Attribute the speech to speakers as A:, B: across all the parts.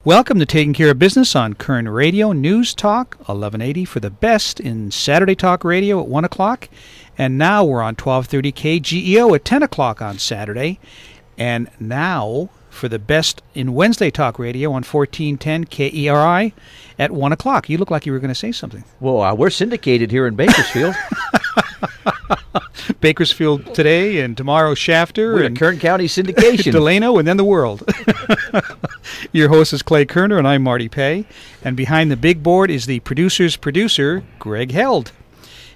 A: Welcome to Taking Care of Business on Koerner Radio, News Talk, 1180 for the best in Saturday Talk Radio at 1 o'clock. And now we're on 1230 KGEO at 10 o'clock on Saturday. And now for the best in Wednesday Talk Radio on 1410 KERI at 1 o'clock. You look like you were going to say something.
B: Well, we're syndicated here in Bakersfield.
A: Bakersfield today and tomorrow Shafter.
B: We're
A: and
B: in Kern County syndication.
A: Delano and then the world. Your host is Clay Koerner and I'm Marty Pay. And behind the big board is the producer's producer, Greg Held.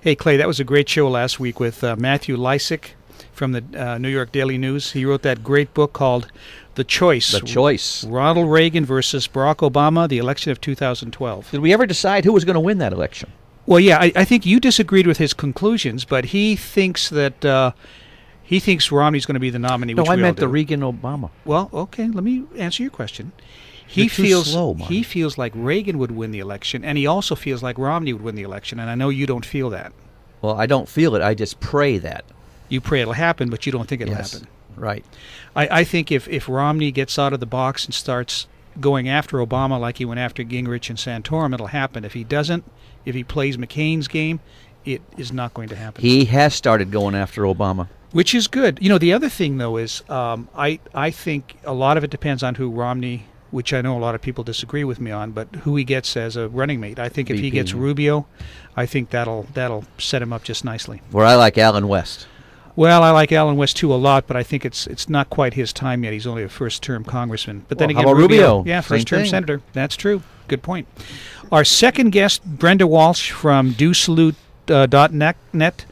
A: Hey, Clay, that was a great show last week with Matthew Lysick from the New York Daily News. He wrote that great book called The Choice.
B: The Choice. Ronald
A: Reagan versus Barack Obama, the election of 2012.
B: Did we ever decide who was going to win that election?
A: Well, yeah, I think you disagreed with his conclusions, but he thinks that he thinks Romney's going to be the nominee.
B: No,
A: which
B: I
A: we
B: meant
A: all do.
B: the Reagan-Obama.
A: Well, okay, let me answer your question.
B: You're too slow, Marty.
A: He feels like Reagan would win the election, and he also feels like Romney would win the election, and I know you don't feel that.
B: Well, I don't feel it. I just pray that.
A: You pray it'll happen, but you don't think it'll happen.
B: Right.
A: I think if Romney gets out of the box and starts going after Obama like he went after Gingrich and Santorum, it'll happen. If he doesn't, if he plays McCain's game, it is not going to happen.
B: He has started going after Obama. Which
A: is good. You know, the other thing, though, is I think a lot of it depends on who Romney, which I know a lot of people disagree with me on, but who he gets as a running mate. I think if he gets Rubio, I think that'll set him up just nicely.
B: Where I like Allen West.
A: Well, I like Allen West, too, a lot, but I think it's not quite his time yet. He's only a first-term congressman. But then again,
B: how about Rubio?
A: Yeah, first-term senator. That's true. Good point. Our second guest, Brenda Walsh from DoSalute.net.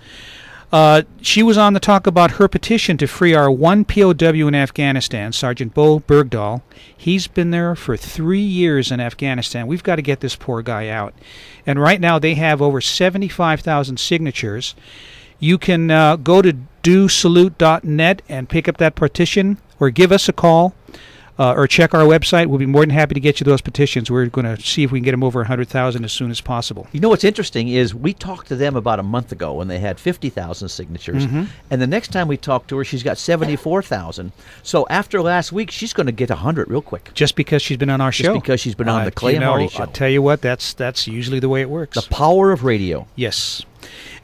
A: She was on to talk about her petition to free our one POW in Afghanistan, Sergeant Bo Bergdahl. He's been there for 3 years in Afghanistan. We've got to get this poor guy out. And right now they have over 75,000 signatures. You can go to DoSalute.net and pick up that petition, or give us a call, or check our website. We'll be more than happy to get you those petitions. We're going to see if we can get them over 100,000 as soon as possible.
B: You know what's interesting is we talked to them about a month ago when they had 50,000 signatures, and the next time we talked to her, she's got 74,000. So after last week, she's going to get 100 real quick.
A: Just because she's been on our show?
B: Just because she's been on the Clay and Marty show.
A: I'll tell you what, that's usually the way it works.
B: The power of radio.
A: Yes.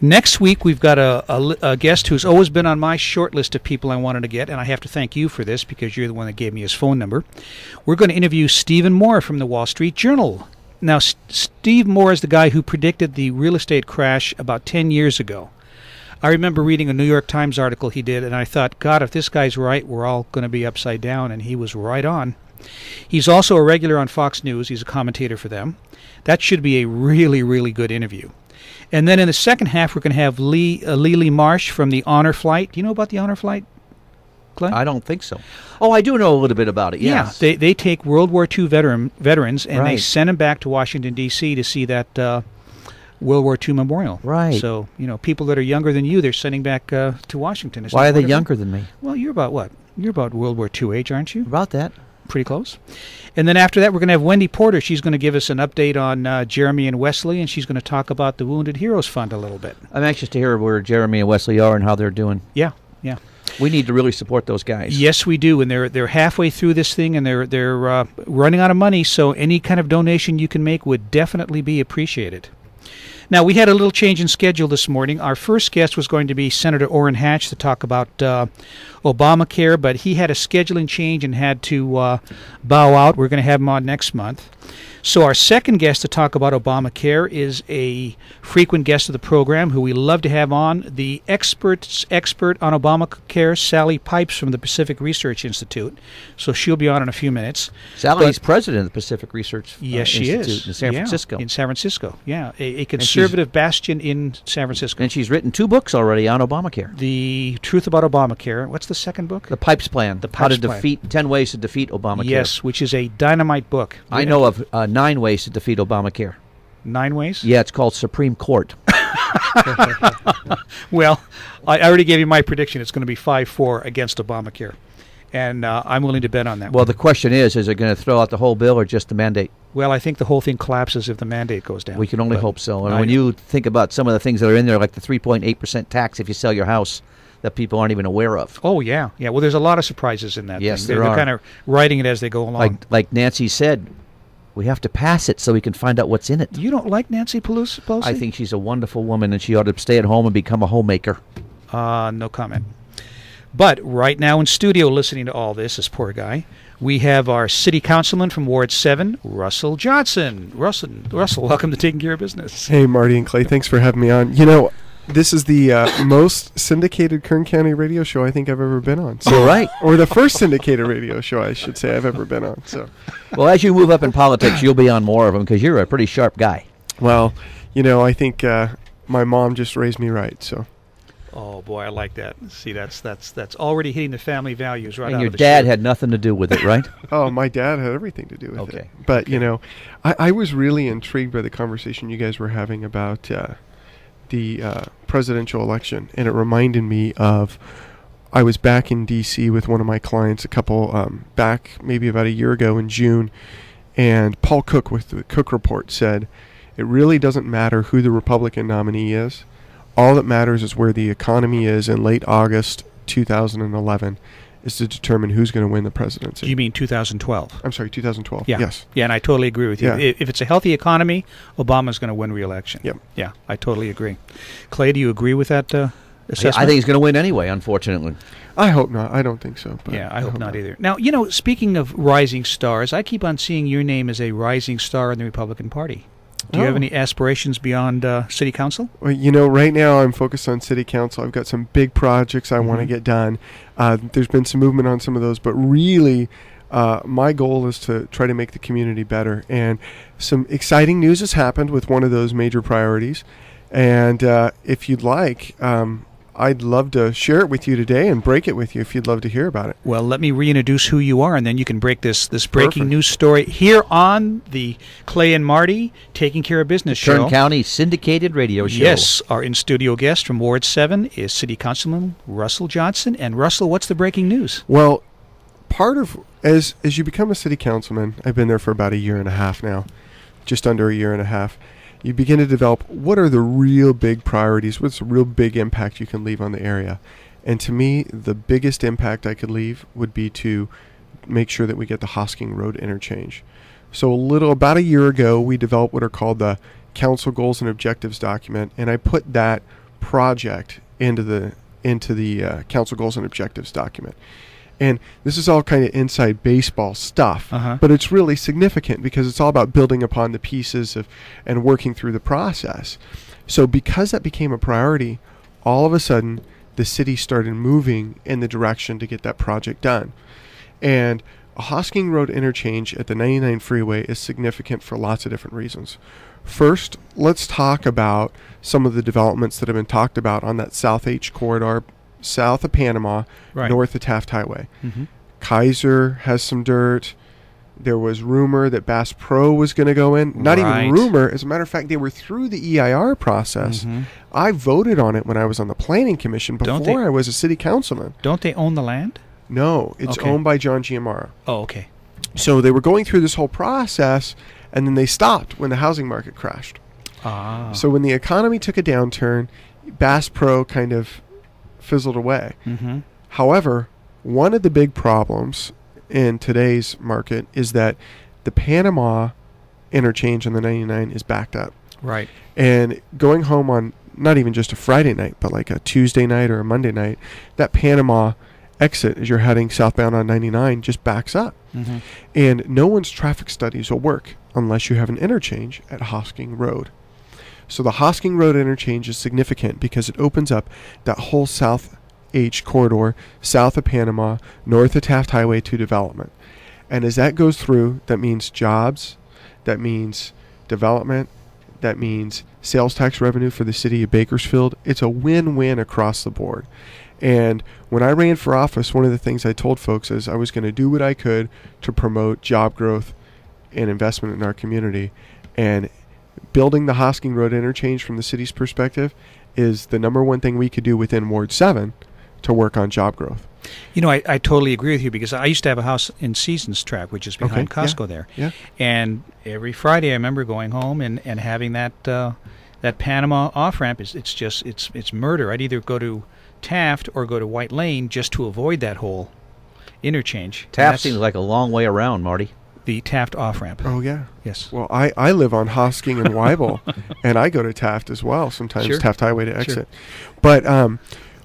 A: Next week, we've got a guest who's always been on my short list of people I wanted to get, and I have to thank you for this because you're the one that gave me his phone number. We're going to interview Stephen Moore from the Wall Street Journal. Now, Steve Moore is the guy who predicted the real estate crash about 10 years ago. I remember reading a New York Times article he did, and I thought, God, if this guy's right, we're all going to be upside down, and he was right on. He's also a regular on Fox News. He's a commentator for them. That should be a really, really good interview. And then in the second half, we're going to have Lily Marsh from the Honor Flight. Do you know about the Honor Flight, Clay?
B: I don't think so. Oh, I do know a little bit about it, yes.
A: Yeah, they take World War II veterans, and they send them back to Washington, D.C. to see that World War II memorial.
B: Right.
A: So, you know, people that are younger than you, they're sending back to Washington.
B: Why are they younger than me?
A: Well, you're about what? You're about World War II age, aren't you?
B: About that.
A: Pretty close. And then after that, we're going to have Wendy Porter. She's going to give us an update on Jeremy and Wesley, and she's going to talk about the Wounded Heroes Fund a little bit.
B: I'm anxious to hear where Jeremy and Wesley are and how they're doing.
A: Yeah.
B: We need to really support those guys.
A: Yes, we do, and they're halfway through this thing, and they're running out of money, so any kind of donation you can make would definitely be appreciated. Now, we had a little change in schedule this morning. Our first guest was going to be Senator Orrin Hatch to talk about Obamacare, but he had a scheduling change and had to bow out. We're going to have him on next month. So our second guest to talk about Obamacare is a frequent guest of the program who we love to have on, the expert on Obamacare, Sally Pipes from the Pacific Research Institute. So she'll be on in a few minutes.
B: Sally's president of the Pacific Research
A: yes, she
B: Institute
A: is.
B: in San Francisco.
A: In San Francisco, yeah. A conservative bastion in San Francisco.
B: And she's written 2 books already on Obamacare.
A: The Truth About Obamacare. What's the second book?
B: The Pipes Plan.
A: The Pipes Plan.
B: 10 Ways to Defeat Obamacare.
A: Yes, which is a dynamite book.
B: I know of 9 ways to defeat Obamacare.
A: 9 ways?
B: Yeah, it's called Supreme Court.
A: Well, I already gave you my prediction. It's going to be 5-4 against Obamacare. And I'm willing to bet on that.
B: Well, the question is it going to throw out the whole bill or just the mandate?
A: Well, I think the whole thing collapses if the mandate goes down.
B: We can only hope so. And when you think about some of the things that are in there, like the 3.8% tax if you sell your house, that people aren't even aware of.
A: Oh, yeah. Yeah, well, there's a lot of surprises in that
B: yes,
A: thing.
B: They're
A: kind of writing it as they go along.
B: Like Nancy said, We have to pass it so we can find out what's in it.
A: You don't like Nancy Pelosi?
B: I think she's a wonderful woman, and she ought to stay at home and become a homemaker.
A: No comment. But right now in studio listening to all this poor guy, we have our city councilman from Ward 7, Russell Johnson. Russell, welcome to Taking Care of Business.
C: Hey, Marty and Clay, thanks for having me on. You know, this is the most syndicated Kern County radio show I think I've ever been on.
B: So, right.
C: Or the first syndicated radio show, I should say, I've ever been on. So,
B: well, as you move up in politics, you'll be on more of them because you're a pretty sharp guy.
C: well, you know, I think my mom just raised me right, so.
A: Oh boy, I like that. See, that's already hitting the family values right
B: And
A: out
B: your
A: of the
B: dad
A: chute.
B: had nothing to do with it, right?
C: Oh, my dad had everything to do with
B: Okay.
C: it. But, you know, I was really intrigued by the conversation you guys were having about the presidential election. And it reminded me of, I was back in D.C. with one of my clients back maybe about a year ago in June. And Paul Cook with the Cook Report said, it really doesn't matter who the Republican nominee is. All that matters is where the economy is in late August 2011 is to determine who's going to win the presidency.
A: You mean 2012?
C: I'm sorry, 2012.
A: Yeah.
C: Yes.
A: Yeah, and I totally agree with you.
C: Yeah.
A: If it's a healthy economy, Obama's going to win re-election.
C: Yep.
A: Yeah, I totally agree. Clay, do you agree with that assessment?
B: I think he's going to win anyway, unfortunately.
C: I hope not. I don't think so. But
A: Yeah, I hope not either. Now, you know, speaking of rising stars, I keep on seeing your name as a rising star in the Republican Party. Do you have any aspirations beyond city council?
C: Well, you know, right now I'm focused on city council. I've got some big projects I want to get done. There's been some movement on some of those, but really my goal is to try to make the community better. And some exciting news has happened with one of those major priorities. And if you'd like, I'd love to share it with you today and break it with you if you'd love to hear about it.
A: Well, let me reintroduce who you are, and then you can break this breaking
C: Perfect.
A: news story here on the Clay and Marty Taking Care of Business show.
B: Kern County syndicated radio show.
A: Yes, our in-studio guest from Ward 7 is City Councilman Russell Johnson. And Russell, what's the breaking news?
C: Well, part of, as you become a city councilman, I've been there for about a year and a half now, just under a year and a half. You begin to develop what are the real big priorities, what's the real big impact you can leave on the area. And to me, the biggest impact I could leave would be to make sure that we get the Hosking Road interchange. So about a year ago, we developed what are called the Council Goals and Objectives document, and I put that project into the Council Goals and Objectives document. And this is all kind of inside baseball stuff, but it's really significant because it's all about building upon the pieces and working through the process. So because that became a priority, all of a sudden the city started moving in the direction to get that project done. And a Hosking Road interchange at the 99 freeway is significant for lots of different reasons. First, let's talk about some of the developments that have been talked about on that South H corridor, south of Panama, north of Taft Highway. Kaiser has some dirt. There was rumor that Bass Pro was going to go in. Not even rumor. As a matter of fact, they were through the EIR process. I voted on it when I was on the Planning Commission before I was a city councilman.
A: Don't they own the land?
C: No, it's owned by John Giamara.
A: Oh, okay.
C: So they were going through this whole process, and then they stopped when the housing market crashed. So when the economy took a downturn, Bass Pro kind of fizzled away. However, one of the big problems in today's market is that the Panama interchange on the 99 is backed up.
A: Right.
C: And going home on not even just a Friday night, but like a Tuesday night or a Monday night, that Panama exit as you're heading southbound on 99 just backs up. And no one's traffic studies will work unless you have an interchange at Hosking Road. So the Hosking Road interchange is significant because it opens up that whole South H corridor, south of Panama, north of Taft Highway to development. And as that goes through, that means jobs, that means development, that means sales tax revenue for the city of Bakersfield. It's a win-win across the board. And when I ran for office, one of the things I told folks is I was going to do what I could to promote job growth and investment in our community. And building the Hosking Road interchange from the city's perspective is the number one thing we could do within Ward 7 to work on job growth.
A: You know, I totally agree with you because I used to have a house in Seasons Track, which is behind Costco there.
C: Yeah.
A: And every Friday I remember going home and having that Panama off-ramp. It's murder. I'd either go to Taft or go to White Lane just to avoid that whole interchange.
B: Taft seems like a long way around, Marty.
A: the Taft off-ramp.
C: Oh, yeah.
A: Yes.
C: Well, I live on Hosking and Weibel, and I go to Taft as well sometimes,
A: Sure.
C: Taft Highway to exit.
A: Sure.
C: But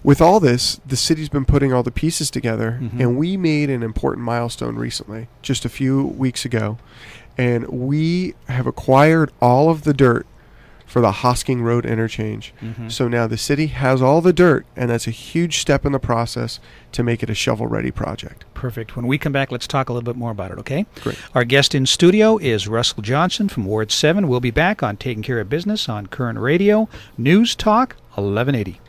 C: with all this, the city's been putting all the pieces together,
A: Mhm.
C: and we made an important milestone recently, just a few weeks ago, and we have acquired all of the dirt for the Hosking Road interchange.
A: Mhm.
C: So now the city has all the dirt, and that's a huge step in the process to make it a shovel-ready project.
A: Perfect. When we come back, let's talk a little bit more about it, okay?
C: Great.
A: Our guest in studio is Russell Johnson from Ward 7. We'll be back on Taking Care of Business on Current Radio, News Talk 1180.